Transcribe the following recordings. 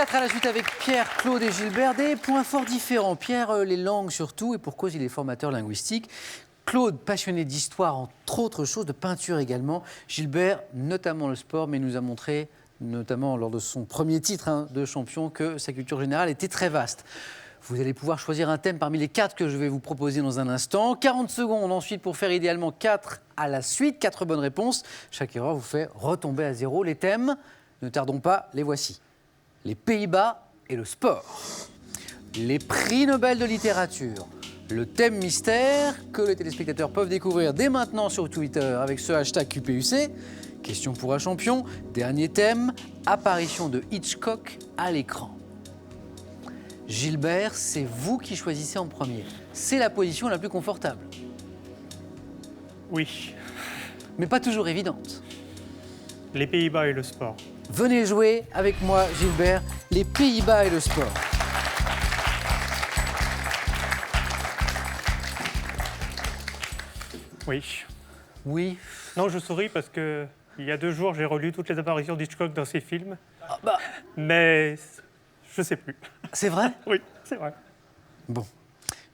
4 à la suite avec Pierre, Claude et Gilbert. Des points forts différents. Pierre, les langues surtout, et pour cause, il est formateur linguistique. Claude, passionné d'histoire, entre autres choses, de peinture également. Gilbert, notamment le sport, mais nous a montré, notamment lors de son premier titre de champion, que sa culture générale était très vaste. Vous allez pouvoir choisir un thème parmi les 4 que je vais vous proposer dans un instant. 40 secondes ensuite pour faire idéalement 4 à la suite, 4 bonnes réponses. Chaque erreur vous fait retomber à zéro. Les thèmes, ne tardons pas, les voici. Les Pays-Bas et le sport. Les prix Nobel de littérature. Le thème mystère que les téléspectateurs peuvent découvrir dès maintenant sur Twitter avec ce hashtag QPUC. Question pour un champion. Dernier thème, apparition de Hitchcock à l'écran. Gilbert, c'est vous qui choisissez en premier. C'est la position la plus confortable. Oui. Mais pas toujours évidente. Les Pays-Bas et le sport. Venez jouer avec moi, Gilbert, les Pays-Bas et le sport. Oui. Oui. Non, je souris parce que il y a 2 jours, j'ai relu toutes les apparitions d'Hitchcock dans ses films. Ah bah. Mais je sais plus. C'est vrai? Oui, c'est vrai. Bon.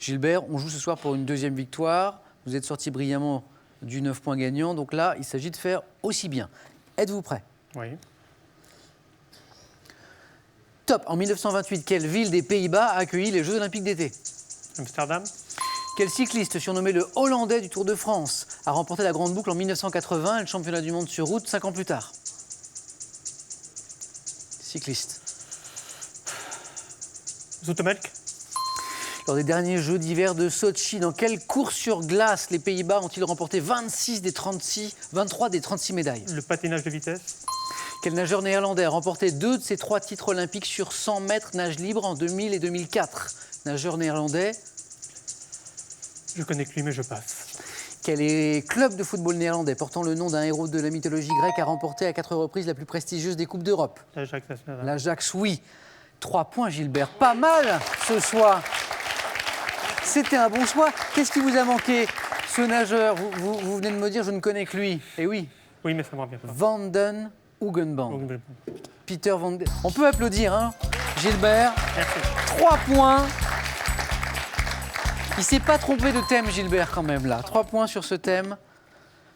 Gilbert, on joue ce soir pour une deuxième victoire. Vous êtes sorti brillamment du 9 points gagnant. Donc là, il s'agit de faire aussi bien. Êtes-vous prêts? Oui. Top. En 1928, quelle ville des Pays-Bas a accueilli les Jeux Olympiques d'été? Amsterdam. Quel cycliste, surnommé le Hollandais du Tour de France, a remporté la Grande Boucle en 1980 et le championnat du monde sur route 5 ans plus tard? Cycliste. Zoetemelk. Lors des derniers Jeux d'hiver de Sochi, dans quelle course sur glace les Pays-Bas ont-ils remporté 23 des 36 médailles? Le patinage de vitesse. Quel nageur néerlandais a remporté 2 de ses 3 titres olympiques sur 100 mètres nage libre en 2000 et 2004? Nageur néerlandais. Je connais que lui, mais je passe. Quel club de football néerlandais portant le nom d'un héros de la mythologie grecque a remporté à 4 reprises la plus prestigieuse des Coupes d'Europe? L'Ajax national. L'Ajax, oui. 3 points, Gilbert. Pas mal ce soir. C'était un bon choix. Qu'est-ce qui vous a manqué? Ce nageur, vous venez de me dire, je ne connais que lui. Eh oui. Oui, mais ça me revient pas. Vanden Hoogenband. Peter Van... On peut applaudir, hein, Gilbert. Merci. 3 points. Il ne s'est pas trompé de thème, Gilbert, quand même, là. 3 points sur ce thème,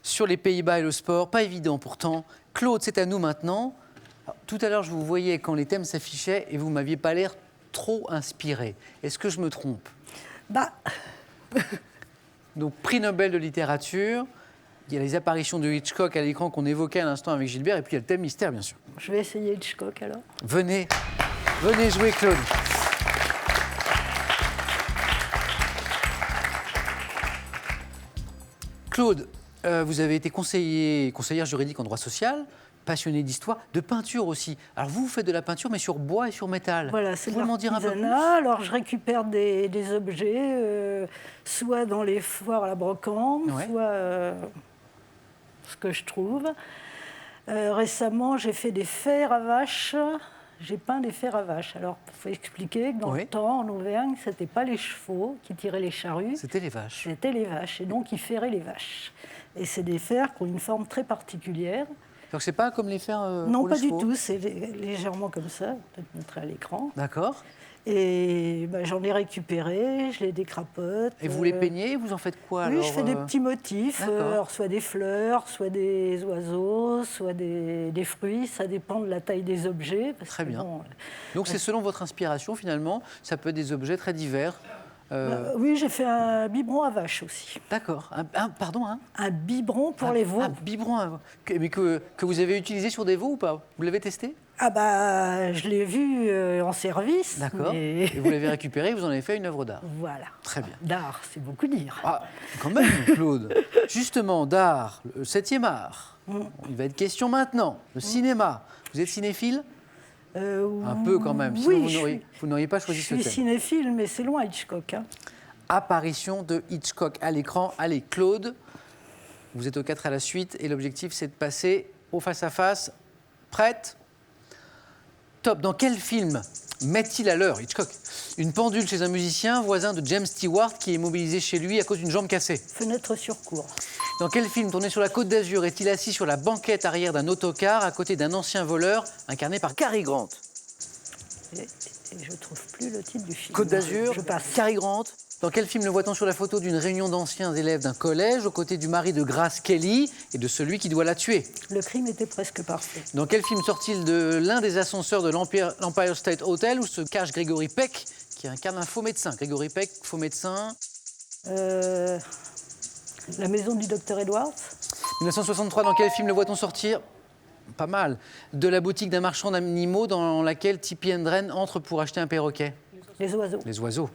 sur les Pays-Bas et le sport. Pas évident, pourtant. Claude, c'est à nous maintenant. Alors, tout à l'heure, je vous voyais quand les thèmes s'affichaient et vous ne m'aviez pas l'air trop inspiré. Est-ce que je me trompe? Bah. Donc, prix Nobel de littérature. Il y a les apparitions de Hitchcock à l'écran qu'on évoquait à l'instant avec Gilbert. Et puis, il y a le thème mystère, bien sûr. Je vais essayer Hitchcock, alors. Venez jouer, Claude. Claude, vous avez été conseillère juridique en droit social, passionnée d'histoire, de peinture aussi. Alors vous faites de la peinture, mais sur bois et sur métal. Voilà, c'est de Vous m'en dire un peu plus? l'artisanat. Alors je récupère des objets, soit dans les foires à la brocante, Ouais. soit ce que je trouve. Récemment, j'ai fait des fers à vaches. J'ai peint des fers à vaches. Alors, il faut expliquer que dans Oui. le temps, en Auvergne, ce n'était pas les chevaux qui tiraient les charrues, C'était les vaches. c'était les vaches. Et donc, ils ferraient les vaches. Et c'est des fers qui ont une forme très particulière. Donc c'est pas comme les fers Non, pour les pas du chevaux. tout. C'est légèrement comme ça. Peut-être montrer à l'écran. D'accord. Et ben, j'en ai récupéré, je les décrapote. Et vous les peignez, vous en faites quoi Oui, alors je fais des petits motifs, D'accord. alors soit des fleurs, soit des oiseaux, soit des fruits, ça dépend de la taille des objets. Parce Très que, bien. bon, Donc c'est selon votre inspiration finalement, ça peut être des objets très divers. oui, j'ai fait un biberon à vache aussi. D'accord. Pardon, hein? Un biberon pour les veaux. Un biberon, mais que vous avez utilisé sur des veaux ou pas? Vous l'avez testé? Ah bah, je l'ai vu en service. D'accord. mais- Et vous l'avez récupéré, vous en avez fait une œuvre d'art. Voilà. Très bien. D'art, c'est beaucoup dire. Ah, quand même, Claude. Justement, d'art, le 7e art. Il va être question maintenant. Le cinéma. Vous êtes cinéphile? Un peu quand même. Sinon, Oui, vous n'auriez pas je choisi ce suis thème. cinéphile, mais c'est loin Hitchcock. Hein. Apparition de Hitchcock à l'écran. Allez, Claude, vous êtes au 4 à la suite et l'objectif, c'est de passer au face-à-face. Prête? Top. Dans quel film met-il à l'heure, Hitchcock, une pendule chez un musicien voisin de James Stewart qui est immobilisé chez lui à cause d'une jambe cassée? Fenêtre sur cour. Dans quel film tourné sur la Côte d'Azur est-il assis sur la banquette arrière d'un autocar à côté d'un ancien voleur incarné par Cary Grant? Et je ne trouve plus le titre du film. Côte d'Azur, Je passe. Cary Grant. Dans quel film le voit-on sur la photo d'une réunion d'anciens élèves d'un collège aux côtés du mari de Grace Kelly et de celui qui doit la tuer? Le crime était presque parfait. Dans quel film sort-il de l'un des ascenseurs de l'Empire State Hotel où se cache Gregory Peck, qui incarne un faux médecin? Gregory Peck, faux médecin. La maison du docteur Edwards. 1963, dans quel film le voit-on sortir? Pas mal. De la boutique d'un marchand d'animaux dans laquelle Tippi Hedren entre pour acheter un perroquet? Les oiseaux. Les oiseaux.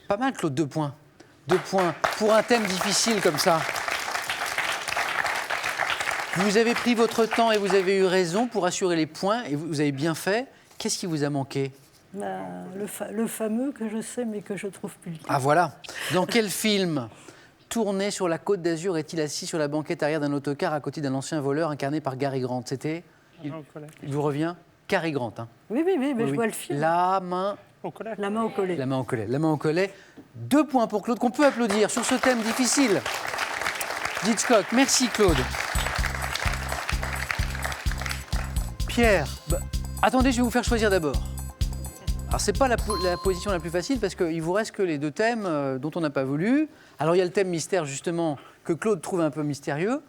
Pas mal, Claude, 2 points. 2 points pour un thème difficile comme ça. Vous avez pris votre temps et vous avez eu raison pour assurer les points et vous avez bien fait. Qu'est-ce qui vous a manqué? Le fameux que je sais mais que je trouve plus le titre. Ah voilà. Dans quel film tourné sur la Côte d'Azur est-il assis sur la banquette arrière d'un autocar à côté d'un ancien voleur incarné par Cary Grant? C'était... Il vous revient? Cary Grant. Hein. Oui, mais je vois le film. La main Au collet. La main au collet. La main au collet. La main au collet. 2 points pour Claude, qu'on peut applaudir sur ce thème difficile d'Hitchcock. Merci Claude. Pierre, attendez, je vais vous faire choisir d'abord. Alors, c'est pas la position la plus facile parce qu'il vous reste que les 2 thèmes dont on n'a pas voulu. Alors, il y a le thème mystère, justement, que Claude trouve un peu mystérieux.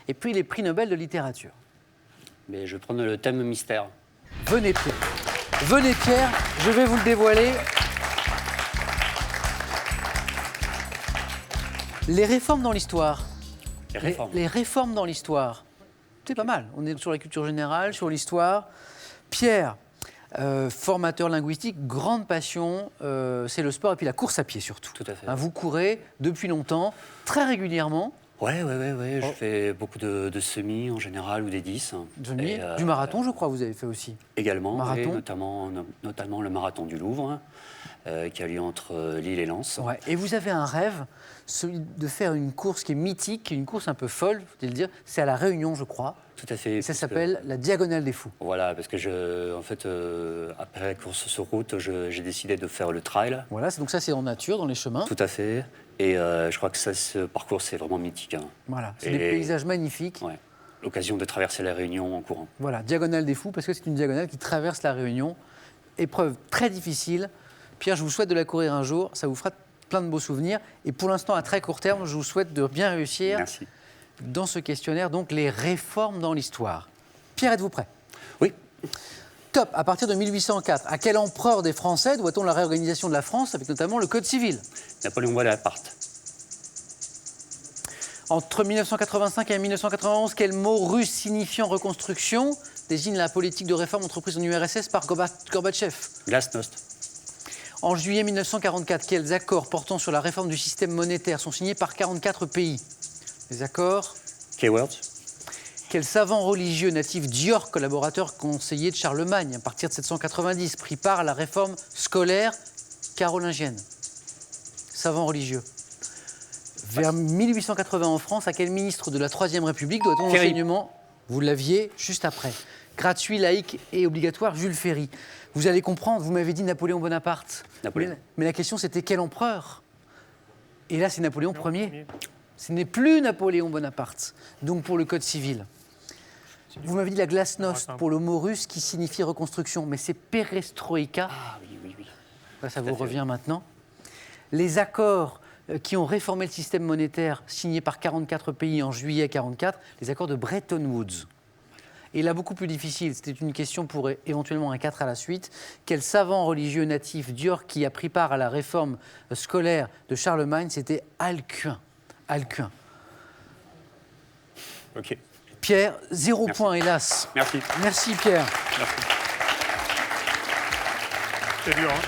Et puis, les prix Nobel de littérature. Mais je vais prendre le thème mystère. Venez, Pierre. Venez, Pierre, je vais vous le dévoiler. Les réformes dans l'histoire. Les réformes. Les réformes dans l'histoire. C'est pas mal. On est sur la culture générale, sur l'histoire. Pierre, formateur linguistique, grande passion, c'est le sport et puis la course à pied surtout. Tout à fait. Hein, vous courez depuis longtemps, très régulièrement. Ouais. Je fais beaucoup de semis en général ou des 10. Du marathon, je crois, vous avez fait aussi. Également, Marathon. et notamment le marathon du Louvre, qui a lieu entre Lille et Lens. Ouais. Et vous avez un rêve, celui de faire une course qui est mythique, une course un peu folle, faut le dire. C'est à La Réunion, je crois. Tout à fait. Et ça s'appelle la Diagonale des Fous. Voilà, parce que après la course sur route, j'ai décidé de faire le trail. Voilà, donc ça c'est en nature, dans les chemins. Tout à fait. Et je crois que ce parcours, c'est vraiment mythique. Hein. Voilà, c'est des paysages magnifiques. Ouais. L'occasion de traverser la Réunion en courant. Voilà, Diagonale des Fous, parce que c'est une diagonale qui traverse la Réunion. Épreuve très difficile. Pierre, je vous souhaite de la courir un jour, ça vous fera plein de beaux souvenirs. Et pour l'instant, à très court terme, je vous souhaite de bien réussir. Merci. Dans ce questionnaire, donc les réformes dans l'histoire. Pierre, êtes-vous prêt? Oui. Top. À partir de 1804, à quel empereur des Français doit-on la réorganisation de la France, avec notamment le Code civil? Napoléon Bonaparte. Entre 1985 et 1991, quel mot russe signifiant reconstruction désigne la politique de réforme entreprise en URSS par Gorbatchev? Glasnost. En juillet 1944, quels accords portant sur la réforme du système monétaire sont signés par 44 pays? Les accords. Keywords. Quel savant religieux natif d'York, collaborateur conseiller de Charlemagne, à partir de 790, prit part à la réforme scolaire carolingienne? Savant religieux. Vers 1880 en France, à quel ministre de la Troisième République doit-on l'enseignement? Vous l'aviez juste après. Gratuit, laïque et obligatoire, Jules Ferry. Vous allez comprendre, vous m'avez dit Napoléon Bonaparte. Napoléon. Mais la question c'était quel empereur? Et là c'est Napoléon Ier. Ce n'est plus Napoléon Bonaparte. Donc pour le Code civil. Vous m'avez dit la glasnost pour le mot russe qui signifie reconstruction, mais c'est perestroïka. Ah oui. Là, ça vous revient maintenant. Les accords qui ont réformé le système monétaire signés par 44 pays en juillet 1944, les accords de Bretton Woods. Et là, beaucoup plus difficile, c'était une question pour éventuellement un 4 à la suite. Quel savant religieux natif d'York qui a pris part à la réforme scolaire de Charlemagne? C'était Alcuin. Alcuin. Ok. Pierre, 0 point, hélas. Merci. Merci, Pierre. Merci. C'est dur, hein?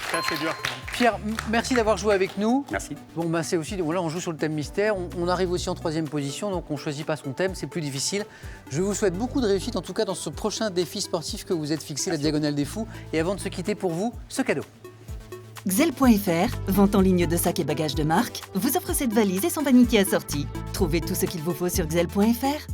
C'est assez dur. Pierre, merci d'avoir joué avec nous. Merci. Bon, bah, c'est aussi, voilà, on joue sur le thème mystère. On arrive aussi en 3e position, donc on ne choisit pas son thème, c'est plus difficile. Je vous souhaite beaucoup de réussite, en tout cas dans ce prochain défi sportif que vous êtes fixé, la Diagonale des Fous. Et avant de se quitter, pour vous, ce cadeau. Xel.fr, vente en ligne de sacs et bagages de marque, vous offre cette valise et son vanity assorti. Trouvez tout ce qu'il vous faut sur Xel.fr.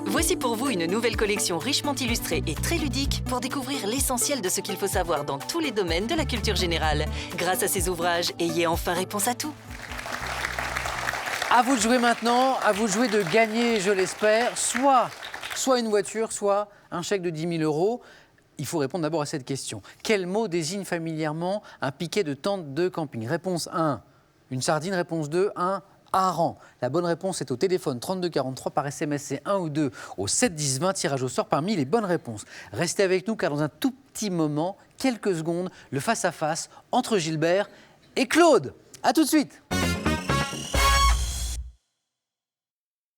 Voici pour vous une nouvelle collection richement illustrée et très ludique pour découvrir l'essentiel de ce qu'il faut savoir dans tous les domaines de la culture générale. Grâce à ces ouvrages, ayez enfin réponse à tout. À vous de jouer maintenant, à vous de jouer de gagner, je l'espère, soit soit une voiture, soit un chèque de 10 000 euros. Il faut répondre d'abord à cette question. Quel mot désigne familièrement un piquet de tente de camping? Réponse 1, une sardine. Réponse 2, un hareng. La bonne réponse est au téléphone 3243, par SMS c'est 1 ou 2 au 7 10 20, tirage au sort parmi les bonnes réponses. Restez avec nous car dans un tout petit moment, quelques secondes, le face-à-face entre Gilbert et Claude. A tout de suite.